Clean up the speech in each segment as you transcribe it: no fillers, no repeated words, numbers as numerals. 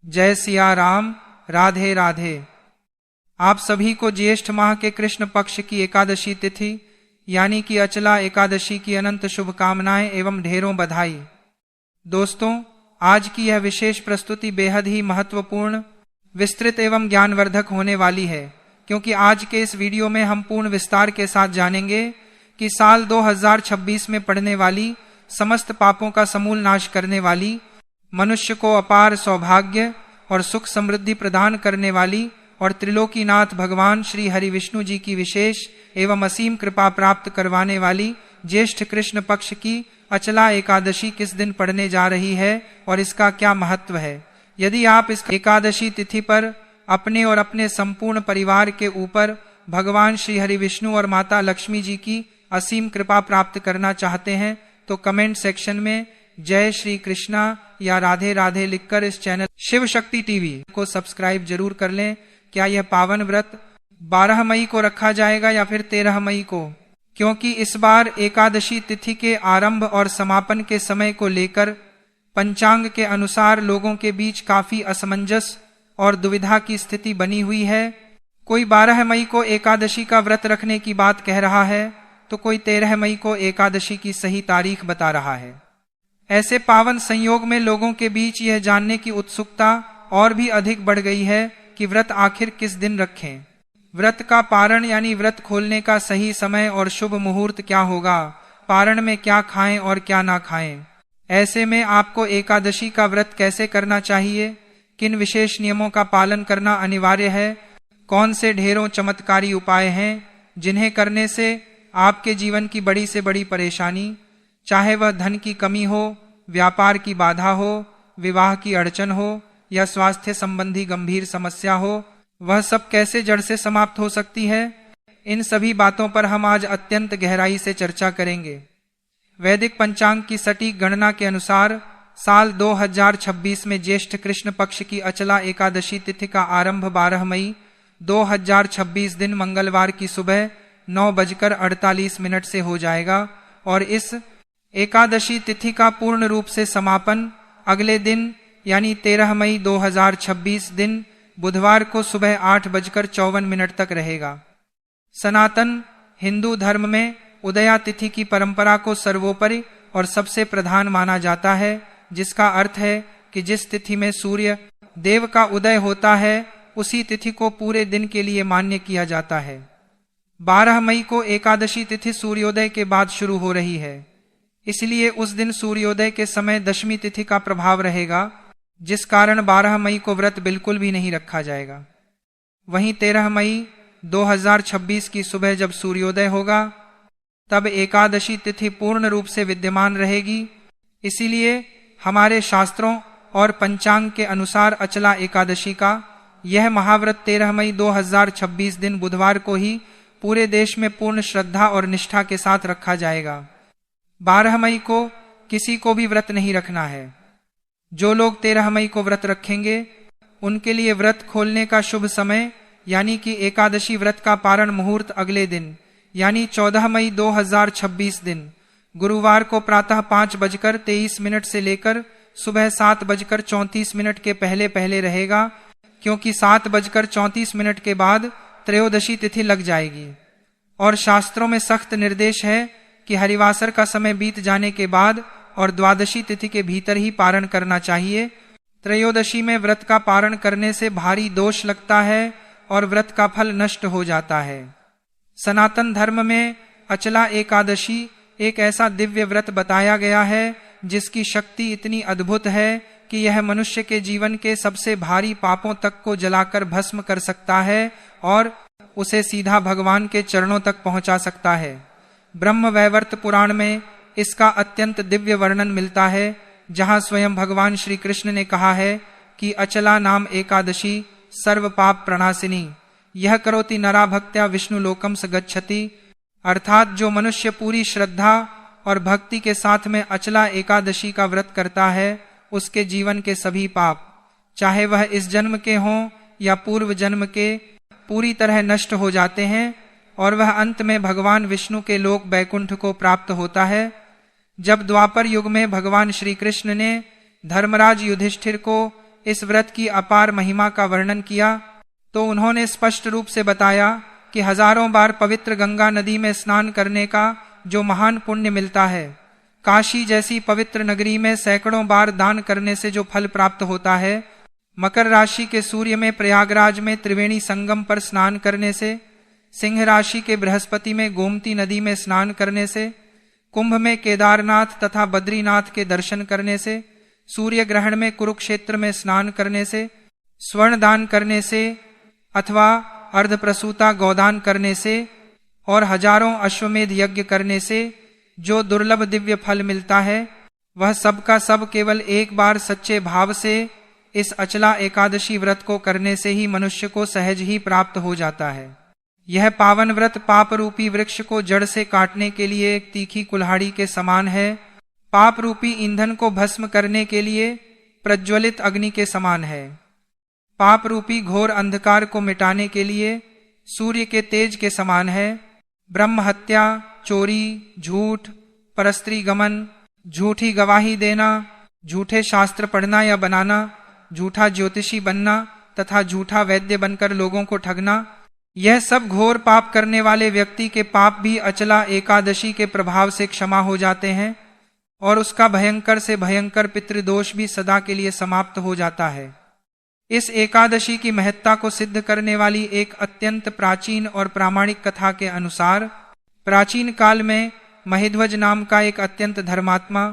जय सिया राम, राधे राधे। आप सभी को ज्येष्ठ माह के कृष्ण पक्ष की एकादशी तिथि यानी कि अचला एकादशी की अनंत शुभकामनाएं एवं ढेरों बधाई। दोस्तों, आज की यह विशेष प्रस्तुति बेहद ही महत्वपूर्ण, विस्तृत एवं ज्ञानवर्धक होने वाली है, क्योंकि आज के इस वीडियो में हम पूर्ण विस्तार के साथ जानेंगे कि साल 2026 में पड़ने वाली समस्त पापों का समूल नाश करने वाली, मनुष्य को अपार सौभाग्य और सुख समृद्धि प्रदान करने वाली और त्रिलोकीनाथ भगवान श्री हरि विष्णु जी की विशेष एवं असीम कृपा प्राप्त करवाने वाली ज्येष्ठ कृष्ण पक्ष की अचला एकादशी किस दिन पड़ने जा रही है और इसका क्या महत्व है। यदि आप इस एकादशी तिथि पर अपने और अपने संपूर्ण परिवार के ऊपर भगवान श्री हरि विष्णु और माता लक्ष्मी जी की असीम कृपा प्राप्त करना चाहते हैं तो कमेंट सेक्शन में जय श्री कृष्णा या राधे राधे लिखकर इस चैनल शिव शक्ति टीवी को सब्सक्राइब जरूर कर लें। क्या यह पावन व्रत 12 मई को रखा जाएगा या फिर 13 मई को? क्योंकि इस बार एकादशी तिथि के आरंभ और समापन के समय को लेकर पंचांग के अनुसार लोगों के बीच काफी असमंजस और दुविधा की स्थिति बनी हुई है। कोई 12 मई को एकादशी का व्रत रखने की बात कह रहा है तो कोई 13 मई को एकादशी की सही तारीख बता रहा है। ऐसे पावन संयोग में लोगों के बीच यह जानने की उत्सुकता और भी अधिक बढ़ गई है कि व्रत आखिर किस दिन रखें। व्रत का पारण यानी व्रत खोलने का सही समय और शुभ मुहूर्त क्या होगा, पारण में क्या खाएं और क्या ना खाएं। ऐसे में आपको एकादशी का व्रत कैसे करना चाहिए, किन विशेष नियमों का पालन करना अनिवार्य है, कौन से ढेरों चमत्कारी उपाय हैं जिन्हें करने से आपके जीवन की बड़ी से बड़ी परेशानी, चाहे वह धन की कमी हो, व्यापार की बाधा हो, विवाह की अड़चन हो या स्वास्थ्य संबंधी गंभीर समस्या हो, वह सब कैसे जड़ से समाप्त हो सकती है। इन सभी बातों पर हम आज अत्यंत गहराई से चर्चा करेंगे। वैदिक पंचांग की सटीक गणना के अनुसार साल 2026 में ज्येष्ठ कृष्ण पक्ष की अचला एकादशी तिथि का आरंभ 12 मई 2026 दिन मंगलवार की सुबह 9:48 से हो जाएगा और इस एकादशी तिथि का पूर्ण रूप से समापन अगले दिन यानी 13 मई 2026 दिन बुधवार को सुबह 8:54 तक रहेगा। सनातन हिंदू धर्म में उदया तिथि की परंपरा को सर्वोपरि और सबसे प्रधान माना जाता है, जिसका अर्थ है कि जिस तिथि में सूर्य देव का उदय होता है उसी तिथि को पूरे दिन के लिए मान्य किया जाता है। 12 मई को एकादशी तिथि सूर्योदय के बाद शुरू हो रही है, इसलिए उस दिन सूर्योदय के समय दशमी तिथि का प्रभाव रहेगा, जिस कारण 12 मई को व्रत बिल्कुल भी नहीं रखा जाएगा। वहीं 13 मई 2026 की सुबह जब सूर्योदय होगा तब एकादशी तिथि पूर्ण रूप से विद्यमान रहेगी। इसीलिए हमारे शास्त्रों और पंचांग के अनुसार अचला एकादशी का यह महाव्रत 13 मई 2026 दिन बुधवार को ही पूरे देश में पूर्ण श्रद्धा और निष्ठा के साथ रखा जाएगा। 12 मई को किसी को भी व्रत नहीं रखना है। जो लोग 13 मई को व्रत रखेंगे उनके लिए व्रत खोलने का शुभ समय यानी कि एकादशी व्रत का पारण मुहूर्त अगले दिन यानी 14 मई 2026 दिन गुरुवार को प्रातः 5:23 से लेकर सुबह 7:34 के पहले पहले रहेगा, क्योंकि 7:34 के बाद त्रयोदशी तिथि लग जाएगी और शास्त्रों में सख्त निर्देश है कि हरिवासर का समय बीत जाने के बाद और द्वादशी तिथि के भीतर ही पारण करना चाहिए। त्रयोदशी में व्रत का पारण करने से भारी दोष लगता है और व्रत का फल नष्ट हो जाता है। सनातन धर्म में अचला एकादशी एक ऐसा दिव्य व्रत बताया गया है जिसकी शक्ति इतनी अद्भुत है कि यह मनुष्य के जीवन के सबसे भारी पापों तक को जलाकर भस्म कर सकता है और उसे सीधा भगवान के चरणों तक पहुंचा सकता है। ब्रह्म वैवर्त पुराण में इसका अत्यंत दिव्य वर्णन मिलता है, जहां स्वयं भगवान श्री कृष्ण ने कहा है कि अचला नाम एकादशी सर्व पाप प्रणाशिनी यह करोति नरा भक्त्या विष्णु लोकम स गच्छति। अर्थात जो मनुष्य पूरी श्रद्धा और भक्ति के साथ में अचला एकादशी का व्रत करता है उसके जीवन के सभी पाप, चाहे वह इस जन्म के हों या पूर्व जन्म के, पूरी तरह नष्ट हो जाते हैं और वह अंत में भगवान विष्णु के लोक बैकुंठ को प्राप्त होता है। जब द्वापर युग में भगवान श्री कृष्ण ने धर्मराज युधिष्ठिर को इस व्रत की अपार महिमा का वर्णन किया तो उन्होंने स्पष्ट रूप से बताया कि हजारों बार पवित्र गंगा नदी में स्नान करने का जो महान पुण्य मिलता है, काशी जैसी पवित्र नगरी में सैकड़ों बार दान करने से जो फल प्राप्त होता है, मकर राशि के सूर्य में प्रयागराज में त्रिवेणी संगम पर स्नान करने से, सिंह राशि के बृहस्पति में गोमती नदी में स्नान करने से, कुंभ में केदारनाथ तथा बद्रीनाथ के दर्शन करने से, सूर्य ग्रहण में कुरुक्षेत्र में स्नान करने से, स्वर्ण दान करने से अथवा अर्धप्रसूता गौदान करने से और हजारों अश्वमेध यज्ञ करने से जो दुर्लभ दिव्य फल मिलता है, वह सब का सब केवल एक बार सच्चे भाव से इस अचला एकादशी व्रत को करने से ही मनुष्य को सहज ही प्राप्त हो जाता है। यह पावन व्रत पाप रूपी वृक्ष को जड़ से काटने के लिए एक तीखी कुल्हाड़ी के समान है, पाप रूपी ईंधन को भस्म करने के लिए प्रज्वलित अग्नि के समान है, पाप रूपी घोर अंधकार को मिटाने के लिए सूर्य के तेज के समान है, ब्रह्म हत्या, चोरी, झूठ, परस्त्री गमन, झूठी गवाही देना, झूठे शास्त्र पढ़ना या बनाना, झूठा ज्योतिषी बनना तथा झूठा वैद्य बनकर लोगों को ठगना, यह सब घोर पाप करने वाले व्यक्ति के पाप भी अचला एकादशी के प्रभाव से क्षमा हो जाते हैं और उसका भयंकर से भयंकर पितृदोष भी सदा के लिए समाप्त हो जाता है। इस एकादशी की महत्ता को सिद्ध करने वाली एक अत्यंत प्राचीन और प्रामाणिक कथा के अनुसार, प्राचीन काल में महिध्वज नाम का एक अत्यंत धर्मात्मा,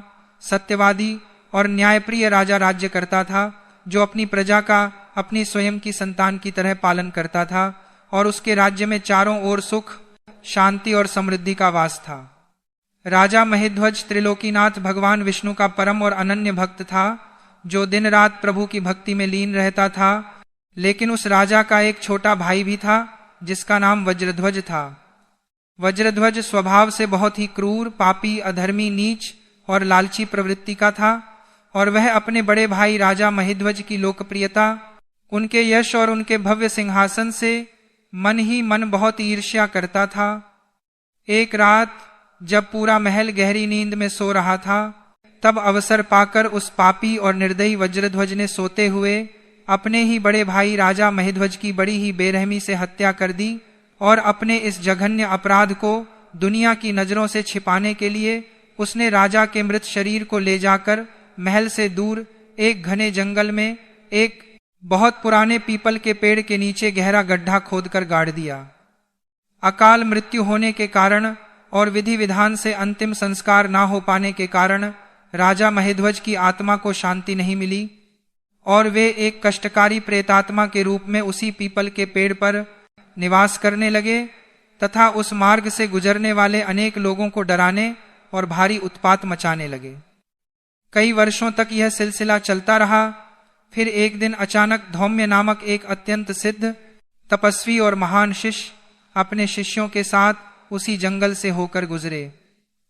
सत्यवादी और न्यायप्रिय राजा राज्य करता था, जो अपनी प्रजा का अपनी स्वयं की संतान की तरह पालन करता था और उसके राज्य में चारों ओर सुख, शांति और समृद्धि का वास था। राजा महिध्वज त्रिलोकीनाथ भगवान विष्णु का परम और अनन्य भक्त था, जो दिन रात प्रभु की भक्ति में लीन रहता था। लेकिन उस राजा का एक छोटा भाई भी था जिसका नाम वज्रध्वज था। वज्रध्वज स्वभाव से बहुत ही क्रूर, पापी, अधर्मी, नीच और लालची प्रवृत्ति का था और वह अपने बड़े भाई राजा महिध्वज की लोकप्रियता, उनके यश और उनके भव्य सिंहासन से मन ही मन बहुत ईर्ष्या करता था। एक रात जब पूरा महल गहरी नींद में सो रहा था, तब अवसर पाकर उस पापी और निर्दयी वज्रध्वज ने सोते हुए अपने ही बड़े भाई राजा महिध्वज की बड़ी ही बेरहमी से हत्या कर दी और अपने इस जघन्य अपराध को दुनिया की नजरों से छिपाने के लिए उसने राजा के मृत शरीर को ले जाकर महल से दूर एक घने जंगल में एक बहुत पुराने पीपल के पेड़ के नीचे गहरा गड्ढा खोदकर गाड़ दिया। अकाल मृत्यु होने के कारण और विधि विधान से अंतिम संस्कार ना हो पाने के कारण राजा महिध्वज की आत्मा को शांति नहीं मिली और वे एक कष्टकारी प्रेतात्मा के रूप में उसी पीपल के पेड़ पर निवास करने लगे तथा उस मार्ग से गुजरने वाले अनेक लोगों को डराने और भारी उत्पात मचाने लगे। कई वर्षों तक यह सिलसिला चलता रहा। फिर एक दिन अचानक धौम्य नामक एक अत्यंत सिद्ध, तपस्वी और महान शिष्य अपने शिष्यों के साथ उसी जंगल से होकर गुजरे।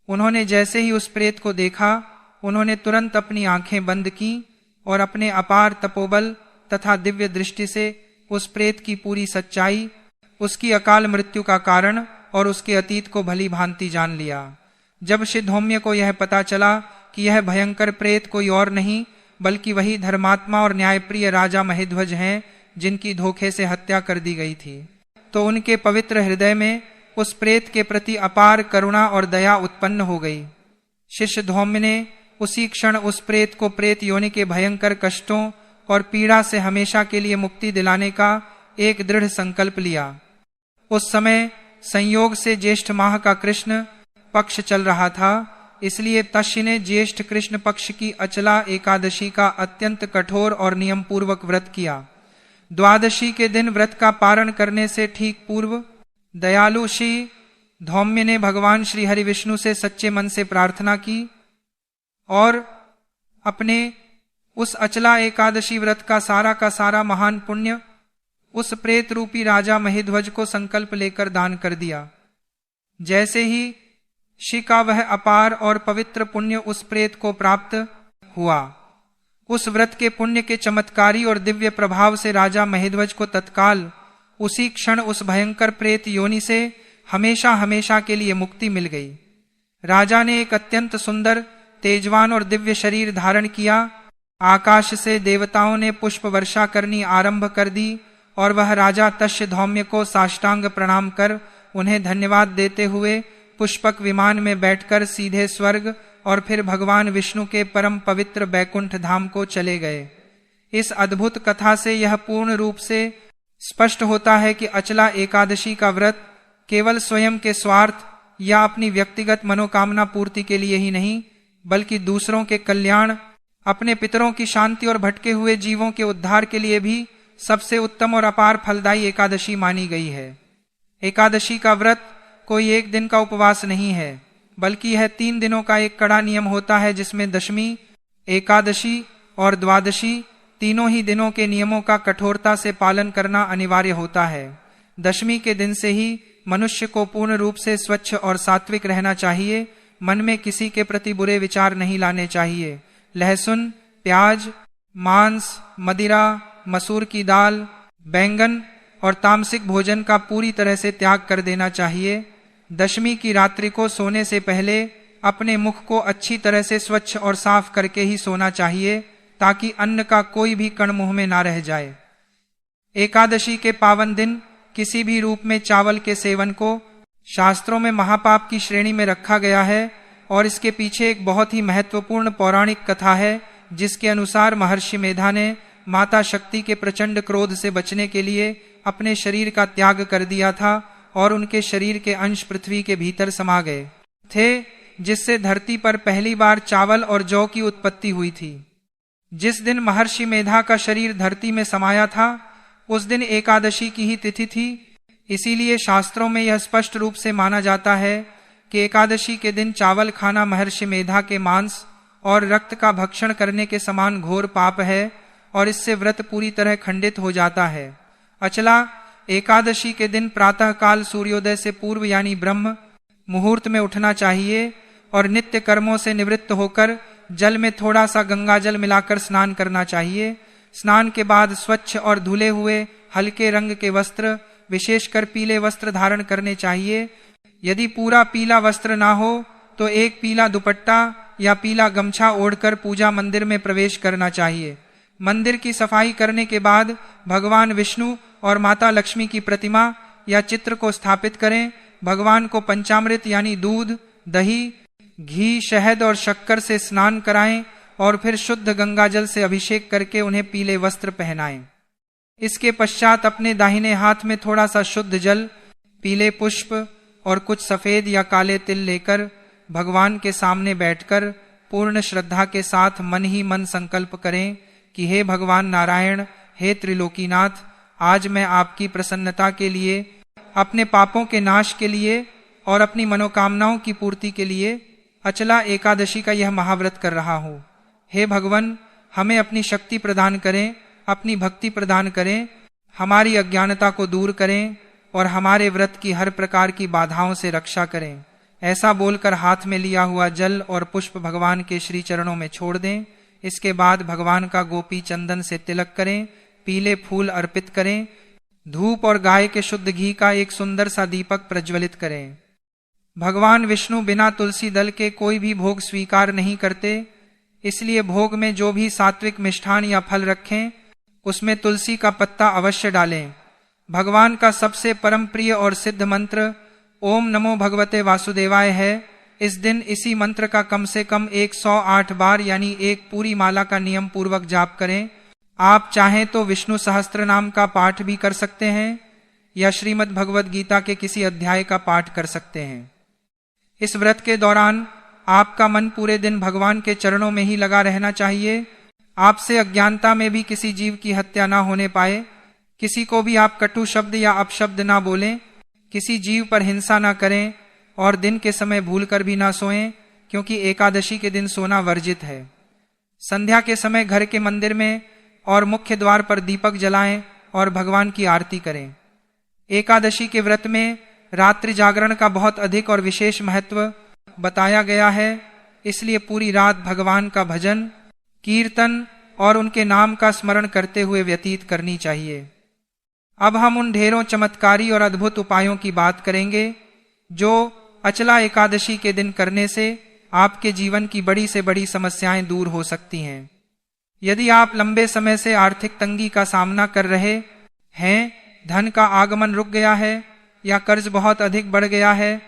उन्होंने जैसे ही उस प्रेत को देखा, उन्होंने तुरंत अपनी आंखें बंद की और अपने अपार तपोबल तथा दिव्य दृष्टि से उस प्रेत की पूरी सच्चाई, उसकी अकाल मृत्यु का कारण और उसके अतीत को भली भांति जान लिया। जब श्री धौम्य को यह पता चला कि यह भयंकर प्रेत कोई और नहीं बल्कि वही धर्मात्मा और न्यायप्रिय राजा महिध्वज हैं जिनकी धोखे से हत्या कर दी गई थी, तो उनके पवित्र हृदय में उस प्रेत के प्रति अपार करुणा और दया उत्पन्न हो गई। शिष्य धौम्य ने उसी क्षण उस प्रेत को प्रेत योनि के भयंकर कष्टों और पीड़ा से हमेशा के लिए मुक्ति दिलाने का एक दृढ़ संकल्प लिया। उस समय संयोग से ज्येष्ठ माह का कृष्ण पक्ष चल रहा था, इसलिए तस्य ने ज्येष्ठ कृष्ण पक्ष की अचला एकादशी का अत्यंत कठोर और नियम पूर्वक व्रत किया। द्वादशी के दिन व्रत का पारण करने से ठीक पूर्व दयालु श्री धौम्य ने भगवान श्री हरि विष्णु से सच्चे मन से प्रार्थना की और अपने उस अचला एकादशी व्रत का सारा महान पुण्य उस प्रेत रूपी राजा महिध्वज को संकल्प लेकर दान कर दिया। जैसे ही श्री का वह अपार और पवित्र पुण्य उस प्रेत को प्राप्त हुआ, उस व्रत के पुण्य के चमत्कारी और दिव्य प्रभाव से राजा महिध्वज को तत्काल उसी क्षण उस भयंकर प्रेत योनि से हमेशा हमेशा के लिए मुक्ति मिल गई। राजा ने एक अत्यंत सुंदर, तेजवान और दिव्य शरीर धारण किया। आकाश से देवताओं ने पुष्प वर्षा करनी आरंभ कर दी और वह राजा तस्य धौम्य को साष्टांग प्रणाम कर उन्हें धन्यवाद देते हुए पुष्पक विमान में बैठकर सीधे स्वर्ग और फिर भगवान विष्णु के परम पवित्र बैकुंठ धाम को चले गए। इस अद्भुत कथा से यह पूर्ण रूप से स्पष्ट होता है कि अचला एकादशी का व्रत केवल स्वयं के स्वार्थ या अपनी व्यक्तिगत मनोकामना पूर्ति के लिए ही नहीं, बल्कि दूसरों के कल्याण, अपने पितरों की शांति और भटके हुए जीवों के उद्धार के लिए भी सबसे उत्तम और अपार फलदायी एकादशी मानी गई है। एकादशी का व्रत कोई एक दिन का उपवास नहीं है, बल्कि यह 3 दिनों का एक कड़ा नियम होता है, जिसमें दशमी, एकादशी और द्वादशी तीनों ही दिनों के नियमों का कठोरता से पालन करना अनिवार्य होता है। दशमी के दिन से ही मनुष्य को पूर्ण रूप से स्वच्छ और सात्विक रहना चाहिए। मन में किसी के प्रति बुरे विचार नहीं लाने चाहिए। लहसुन, प्याज, मांस, मदिरा, मसूर की दाल, बैंगन और तामसिक भोजन का पूरी तरह से त्याग कर देना चाहिए। दशमी की रात्रि को सोने से पहले अपने मुख को अच्छी तरह से स्वच्छ और साफ करके ही सोना चाहिए, ताकि अन्न का कोई भी कण मुंह में ना रह जाए। एकादशी के पावन दिन किसी भी रूप में चावल के सेवन को शास्त्रों में महापाप की श्रेणी में रखा गया है और इसके पीछे एक बहुत ही महत्वपूर्ण पौराणिक कथा है, जिसके अनुसार महर्षि मेधा ने माता शक्ति के प्रचंड क्रोध से बचने के लिए अपने शरीर का त्याग कर दिया था और उनके शरीर के अंश पृथ्वी के भीतर समा गए थे, जिससे धरती पर पहली बार चावल और जौ की उत्पत्ति हुई थी। जिस दिन महर्षि मेधा का शरीर धरती में समाया था, उस दिन एकादशी की ही तिथि थी। इसीलिए शास्त्रों में यह स्पष्ट रूप से माना जाता है कि एकादशी के दिन चावल खाना महर्षि मेधा के मांस और रक्त का भक्षण करने के समान घोर पाप है और इससे व्रत पूरी तरह खंडित हो जाता है। अचला एकादशी के दिन प्रातः काल सूर्योदय से पूर्व यानी ब्रह्म मुहूर्त में उठना चाहिए और नित्य कर्मों से निवृत्त होकर जल में थोड़ा सा गंगा जल मिलाकर स्नान करना चाहिए। स्नान के बाद स्वच्छ और धुले हुए हल्के रंग के वस्त्र, विशेषकर पीले वस्त्र धारण करने चाहिए। यदि पूरा पीला वस्त्र ना हो तो एक पीला दुपट्टा या पीला गमछा ओढ़कर पूजा मंदिर में प्रवेश करना चाहिए। मंदिर की सफाई करने के बाद भगवान विष्णु और माता लक्ष्मी की प्रतिमा या चित्र को स्थापित करें। भगवान को पंचामृत यानी दूध, दही, घी, शहद और शक्कर से स्नान कराएं और फिर शुद्ध गंगा जल से अभिषेक करके उन्हें पीले वस्त्र पहनाएं। इसके पश्चात अपने दाहिने हाथ में थोड़ा सा शुद्ध जल, पीले पुष्प और कुछ सफेद या काले तिल लेकर भगवान के सामने बैठकर पूर्ण श्रद्धा के साथ मन ही मन संकल्प करें कि हे भगवान नारायण, हे त्रिलोकीनाथ, आज मैं आपकी प्रसन्नता के लिए, अपने पापों के नाश के लिए और अपनी मनोकामनाओं की पूर्ति के लिए अचला एकादशी का यह महाव्रत कर रहा हूँ। हे भगवान, हमें अपनी शक्ति प्रदान करें, अपनी भक्ति प्रदान करें, हमारी अज्ञानता को दूर करें और हमारे व्रत की हर प्रकार की बाधाओं से रक्षा करें। ऐसा बोलकर हाथ में लिया हुआ जल और पुष्प भगवान के श्री चरणों में छोड़ दें। इसके बाद भगवान का गोपी चंदन से तिलक करें, पीले फूल अर्पित करें, धूप और गाय के शुद्ध घी का एक सुंदर सा दीपक प्रज्वलित करें। भगवान विष्णु बिना तुलसी दल के कोई भी भोग स्वीकार नहीं करते, इसलिए भोग में जो भी सात्विक मिष्ठान या फल रखें उसमें तुलसी का पत्ता अवश्य डालें। भगवान का सबसे परम प्रिय और सिद्ध मंत्र ओम नमो भगवते वासुदेवाय है। इस दिन इसी मंत्र का कम से कम 108 बार यानी एक पूरी माला का नियम पूर्वक जाप करें। आप चाहें तो विष्णु सहस्त्र नाम का पाठ भी कर सकते हैं या श्रीमद् भगवद गीता के किसी अध्याय का पाठ कर सकते हैं। इस व्रत के दौरान आपका मन पूरे दिन भगवान के चरणों में ही लगा रहना चाहिए। आपसे अज्ञानता में भी किसी जीव की हत्या ना होने पाए, किसी को भी आप कटु शब्द या अपशब्द ना बोलें, किसी जीव पर हिंसा ना करें और दिन के समय भूलकर भी ना सोएं, क्योंकि एकादशी के दिन सोना वर्जित है। संध्या के समय घर के मंदिर में और मुख्य द्वार पर दीपक जलाएं और भगवान की आरती करें। एकादशी के व्रत में रात्रि जागरण का बहुत अधिक और विशेष महत्व बताया गया है, इसलिए पूरी रात भगवान का भजन, कीर्तन और उनके नाम का स्मरण करते हुए व्यतीत करनी चाहिए। अब हम उन ढेरों चमत्कारी और अद्भुत उपायों की बात करेंगे जो अचला एकादशी के दिन करने से आपके जीवन की बड़ी से बड़ी समस्याएं दूर हो सकती हैं। यदि आप लंबे समय से आर्थिक तंगी का सामना कर रहे हैं, धन का आगमन रुक गया है या कर्ज बहुत अधिक बढ़ गया है,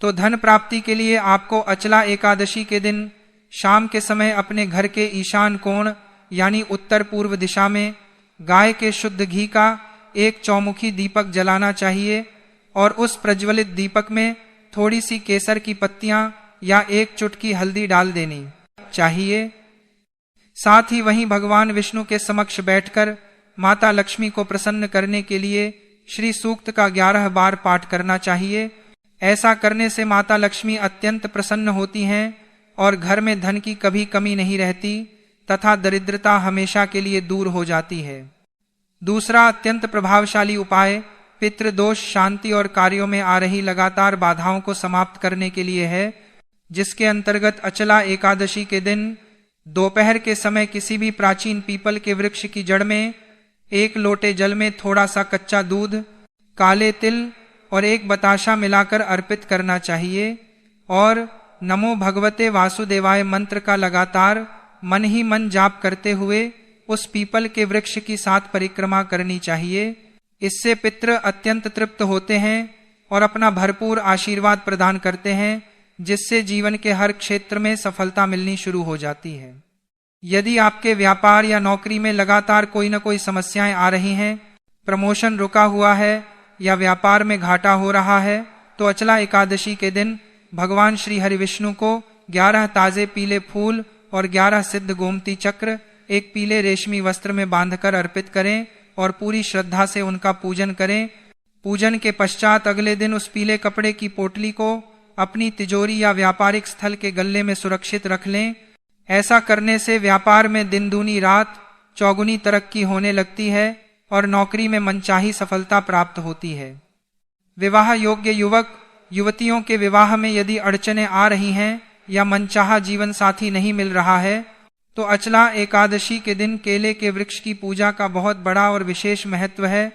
तो धन प्राप्ति के लिए आपको अचला एकादशी के दिन शाम के समय अपने घर के ईशान कोण यानी उत्तर पूर्व दिशा में गाय के शुद्ध घी का एक चौमुखी दीपक जलाना चाहिए और उस प्रज्वलित दीपक में थोड़ी सी केसर की पत्तियां या एक चुटकी हल्दी डाल देनी चाहिए। साथ ही वहीं भगवान विष्णु के समक्ष बैठकर माता लक्ष्मी को प्रसन्न करने के लिए श्री सूक्त का 11 बार पाठ करना चाहिए। ऐसा करने से माता लक्ष्मी अत्यंत प्रसन्न होती हैं और घर में धन की कभी कमी नहीं रहती तथा दरिद्रता हमेशा के लिए दूर हो जाती है। दूसरा अत्यंत प्रभावशाली उपाय पितृदोष शांति और कार्यों में आ रही लगातार बाधाओं को समाप्त करने के लिए है, जिसके अंतर्गत अचला एकादशी के दिन दोपहर के समय किसी भी प्राचीन पीपल के वृक्ष की जड़ में 1 लोटे जल में थोड़ा सा कच्चा दूध, काले तिल और 1 बताशा मिलाकर अर्पित करना चाहिए और नमो भगवते वासुदेवाय मंत्र का लगातार मन ही मन जाप करते हुए उस पीपल के वृक्ष की 7 परिक्रमा करनी चाहिए। इससे पितृ अत्यंत तृप्त होते हैं और अपना भरपूर आशीर्वाद प्रदान करते हैं, जिससे जीवन के हर क्षेत्र में सफलता मिलनी शुरू हो जाती है। यदि आपके व्यापार या नौकरी में लगातार कोई न कोई समस्याएं आ रही हैं, प्रमोशन रुका हुआ है या व्यापार में घाटा हो रहा है, तो अचला एकादशी के दिन भगवान श्री हरि विष्णु को 11 ताजे पीले फूल और 11 सिद्ध गोमती चक्र एक पीले रेशमी वस्त्र में बांधकर अर्पित करें और पूरी श्रद्धा से उनका पूजन करें। पूजन के पश्चात अगले दिन उस पीले कपड़े की पोटली को अपनी तिजोरी या व्यापारिक स्थल के गल्ले में सुरक्षित रख लें। ऐसा करने से व्यापार में दिन दूनी रात चौगुनी तरक्की होने लगती है और नौकरी में मनचाही सफलता प्राप्त होती है। विवाह योग्य युवक युवतियों के विवाह में यदि अड़चनें आ रही हैं या मनचाहा जीवन साथी नहीं मिल रहा है, तो अचला एकादशी के दिन केले के वृक्ष की पूजा का बहुत बड़ा और विशेष महत्व है।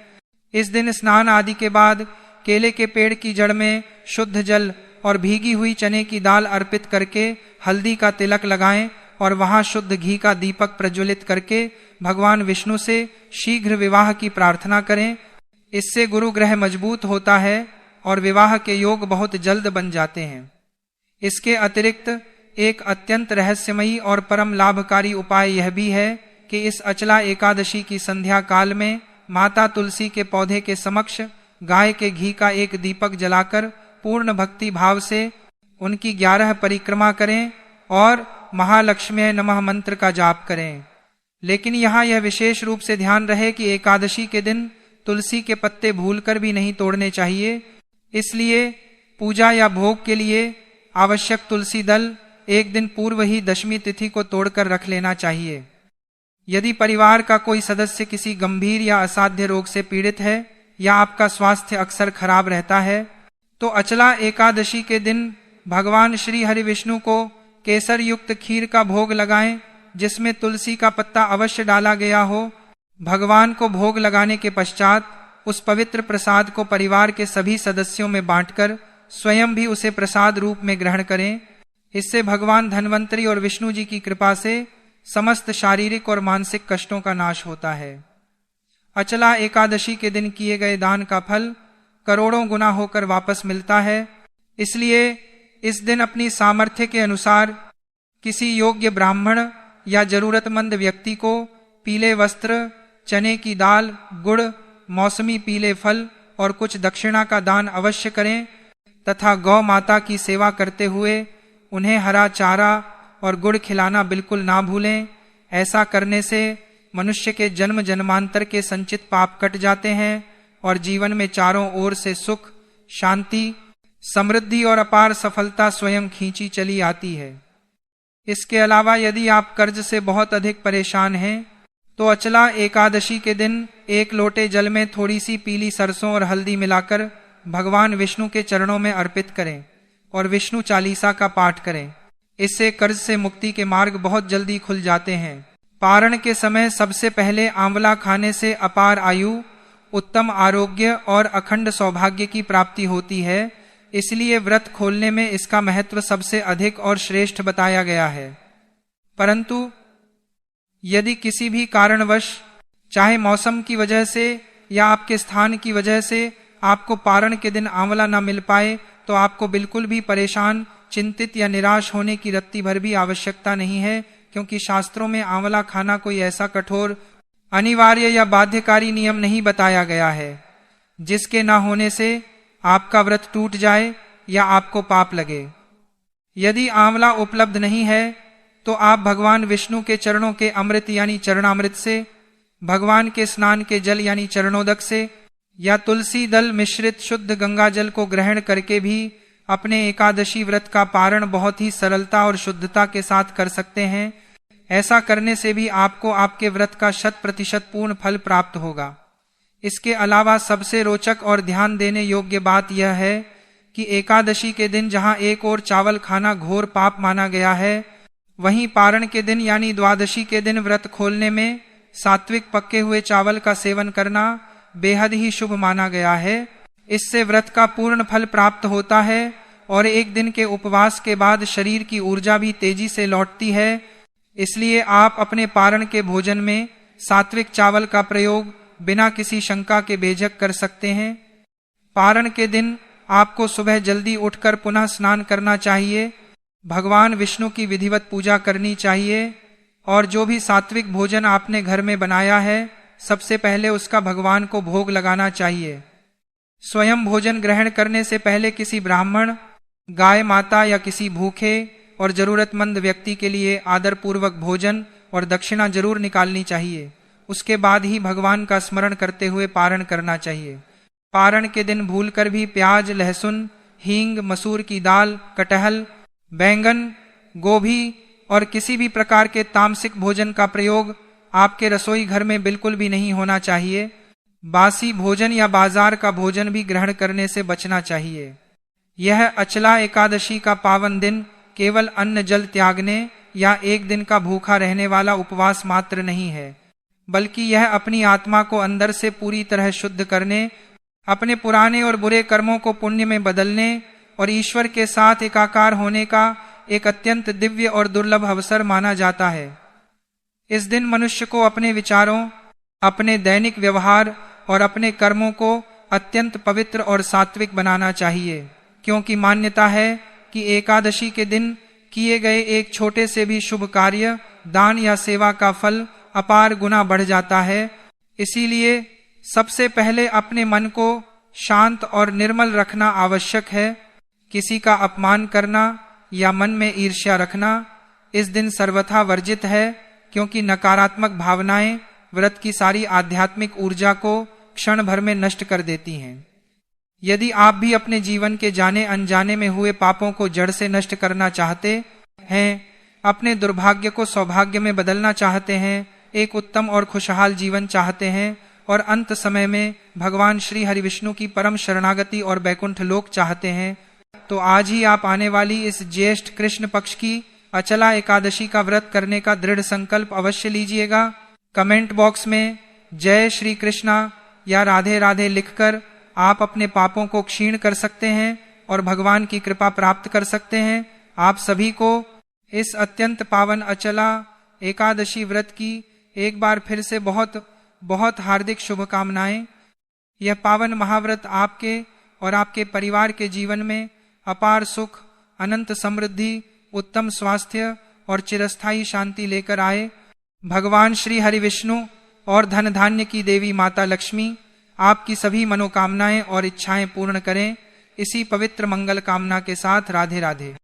इस दिन स्नान आदि के बाद केले के पेड़ की जड़ में शुद्ध जल और भीगी हुई चने की दाल अर्पित करके हल्दी का तिलक लगाएं और वहां शुद्ध घी का दीपक प्रज्वलित करके भगवान विष्णु से शीघ्र विवाह की प्रार्थना करें। इससे गुरु ग्रह मजबूत होता है और विवाह के योग बहुत जल्द बन जाते हैं। इसके अतिरिक्त एक अत्यंत रहस्यमयी और परम लाभकारी उपाय यह भी है कि इस अचला एकादशी की संध्या काल में माता तुलसी के पौधे के समक्ष गाय के घी का एक दीपक जलाकर पूर्ण भक्ति भाव से उनकी 11 परिक्रमा करें और महालक्ष्मी नमः मंत्र का जाप करें। लेकिन यहाँ यह विशेष रूप से ध्यान रहे कि एकादशी के दिन तुलसी के पत्ते भूलकर भी नहीं तोड़ने चाहिए। इसलिए पूजा या भोग के लिए आवश्यक तुलसी दल एक दिन पूर्व ही दशमी तिथि को तोड़कर रख लेना चाहिए। यदि परिवार का कोई सदस्य किसी गंभीर या असाध्य रोग से पीड़ित है या आपका स्वास्थ्य अक्सर खराब रहता है, तो अचला एकादशी के दिन भगवान श्री हरि विष्णु को केसर युक्त खीर का भोग लगाएं, जिसमें तुलसी का पत्ता अवश्य डाला गया हो। भगवान को भोग लगाने के पश्चात उस पवित्र प्रसाद को परिवार के सभी सदस्यों में बांटकर स्वयं भी उसे प्रसाद रूप में ग्रहण करें। इससे भगवान धन्वंतरी और विष्णु जी की कृपा से समस्त शारीरिक और मानसिक कष्टों का नाश होता है। अचला एकादशी के दिन किए गए दान का फल करोड़ों गुना होकर वापस मिलता है। इसलिए इस दिन अपनी सामर्थ्य के अनुसार किसी योग्य ब्राह्मण या जरूरतमंद व्यक्ति को पीले वस्त्र, चने की दाल, गुड़, मौसमी पीले फल और कुछ दक्षिणा का दान अवश्य करें तथा गौ माता की सेवा करते हुए उन्हें हरा चारा और गुड़ खिलाना बिल्कुल ना भूलें। ऐसा करने से मनुष्य के जन्म जन्मांतर के संचित पाप कट जाते हैं और जीवन में चारों ओर से सुख, शांति, समृद्धि और अपार सफलता स्वयं खींची चली आती है। इसके अलावा यदि आप कर्ज से बहुत अधिक परेशान हैं, तो अचला एकादशी के दिन 1 लोटे जल में थोड़ी सी पीली सरसों और हल्दी मिलाकर भगवान विष्णु के चरणों में अर्पित करें और विष्णु चालीसा का पाठ करें। इससे कर्ज से मुक्ति के मार्ग बहुत जल्दी खुल जाते हैं। पारण के समय सबसे पहले आंवला खाने से अपार आयु, उत्तम आरोग्य और अखंड सौभाग्य की प्राप्ति होती है। इसलिए व्रत खोलने में इसका महत्व सबसे अधिक और श्रेष्ठ बताया गया है। परंतु यदि किसी भी कारणवश, चाहे मौसम की वजह से या आपके स्थान की वजह से, आपको पारण के दिन आंवला न मिल पाए तो आपको बिल्कुल भी परेशान, चिंतित या निराश होने की रत्ती भर भी आवश्यकता नहीं है, क्योंकि शास्त्रों में आंवला खाना कोई ऐसा कठोर, अनिवार्य या बाध्यकारी नियम नहीं बताया गया है जिसके न होने से आपका व्रत टूट जाए या आपको पाप लगे। यदि आंवला उपलब्ध नहीं है तो आप भगवान विष्णु के चरणों के अमृत यानी चरणामृत से, भगवान के स्नान के जल यानी चरणोदक से, या तुलसी दल मिश्रित शुद्ध गंगा जल को ग्रहण करके भी अपने एकादशी व्रत का पारण बहुत ही सरलता और शुद्धता के साथ कर सकते हैं। ऐसा करने से भी आपको आपके व्रत का 100% पूर्ण फल प्राप्त होगा। इसके अलावा सबसे रोचक और ध्यान देने योग्य बात यह है कि एकादशी के दिन जहां एक ओर चावल खाना घोर पाप माना गया है, वहीं पारण के दिन यानी द्वादशी के दिन व्रत खोलने में सात्विक पके हुए चावल का सेवन करना बेहद ही शुभ माना गया है। इससे व्रत का पूर्ण फल प्राप्त होता है और एक दिन के उपवास के बाद शरीर की ऊर्जा भी तेजी से लौटती है। इसलिए आप अपने पारण के भोजन में सात्विक चावल का प्रयोग बिना किसी शंका के बेझक कर सकते हैं। पारण के दिन आपको सुबह जल्दी उठकर पुनः स्नान करना चाहिए, भगवान विष्णु की विधिवत पूजा करनी चाहिए और जो भी सात्विक भोजन आपने घर में बनाया है सबसे पहले उसका भगवान को भोग लगाना चाहिए। स्वयं भोजन ग्रहण करने से पहले किसी ब्राह्मण, गाय माता या किसी भूखे और जरूरतमंद व्यक्ति के लिए आदरपूर्वक भोजन और दक्षिणा जरूर निकालनी चाहिए। उसके बाद ही भगवान का स्मरण करते हुए पारण करना चाहिए। पारण के दिन भूलकर भी प्याज, लहसुन, हींग, मसूर की दाल, कटहल, बैंगन, गोभी और किसी भी प्रकार के तामसिक भोजन का प्रयोग आपके रसोई घर में बिल्कुल भी नहीं होना चाहिए। बासी भोजन या बाजार का भोजन भी ग्रहण करने से बचना चाहिए। यह अचला एकादशी का पावन दिन केवल अन्न जल त्यागने या एक दिन का भूखा रहने वाला उपवास मात्र नहीं है, बल्कि यह अपनी आत्मा को अंदर से पूरी तरह शुद्ध करने, अपने पुराने और बुरे कर्मों को पुण्य में बदलने और ईश्वर के साथ एकाकार होने का एक अत्यंत दिव्य और दुर्लभ अवसर माना जाता है। इस दिन मनुष्य को अपने विचारों, अपने दैनिक व्यवहार और अपने कर्मों को अत्यंत पवित्र और सात्विक बनाना चाहिए, क्योंकि मान्यता है कि एकादशी के दिन किए गए एक छोटे से भी शुभ कार्य, दान या सेवा का फल अपार गुना बढ़ जाता है। इसीलिए सबसे पहले अपने मन को शांत और निर्मल रखना आवश्यक है। किसी का अपमान करना या मन में ईर्ष्या रखना इस दिन सर्वथा वर्जित है, क्योंकि नकारात्मक भावनाएं व्रत की सारी आध्यात्मिक ऊर्जा को क्षण भर में नष्ट कर देती हैं। यदि आप भी अपने जीवन के जाने अनजाने में हुए पापों को जड़ से नष्ट करना चाहते हैं, अपने दुर्भाग्य को सौभाग्य में बदलना चाहते हैं, एक उत्तम और खुशहाल जीवन चाहते हैं और अंत समय में भगवान श्री हरि विष्णु की परम शरणागति और बैकुंठ लोक चाहते हैं, तो आज ही आप आने वाली इस ज्येष्ठ कृष्ण पक्ष की अचला एकादशी का व्रत करने का दृढ़ संकल्प अवश्य लीजिएगा। कमेंट बॉक्स में जय श्री कृष्णा या राधे राधे लिखकर आप अपने पापों को क्षीण कर सकते हैं और भगवान की कृपा प्राप्त कर सकते हैं। आप सभी को इस अत्यंत पावन अचला एकादशी व्रत की एक बार फिर से बहुत बहुत हार्दिक शुभकामनाएं। यह पावन महाव्रत आपके और आपके परिवार के जीवन में अपार सुख, अनंत समृद्धि, उत्तम स्वास्थ्य और चिरस्थायी शांति लेकर आए। भगवान श्री हरि विष्णु और धन धान्य की देवी माता लक्ष्मी आपकी सभी मनोकामनाएं और इच्छाएं पूर्ण करें। इसी पवित्र मंगल कामना के साथ राधे राधे।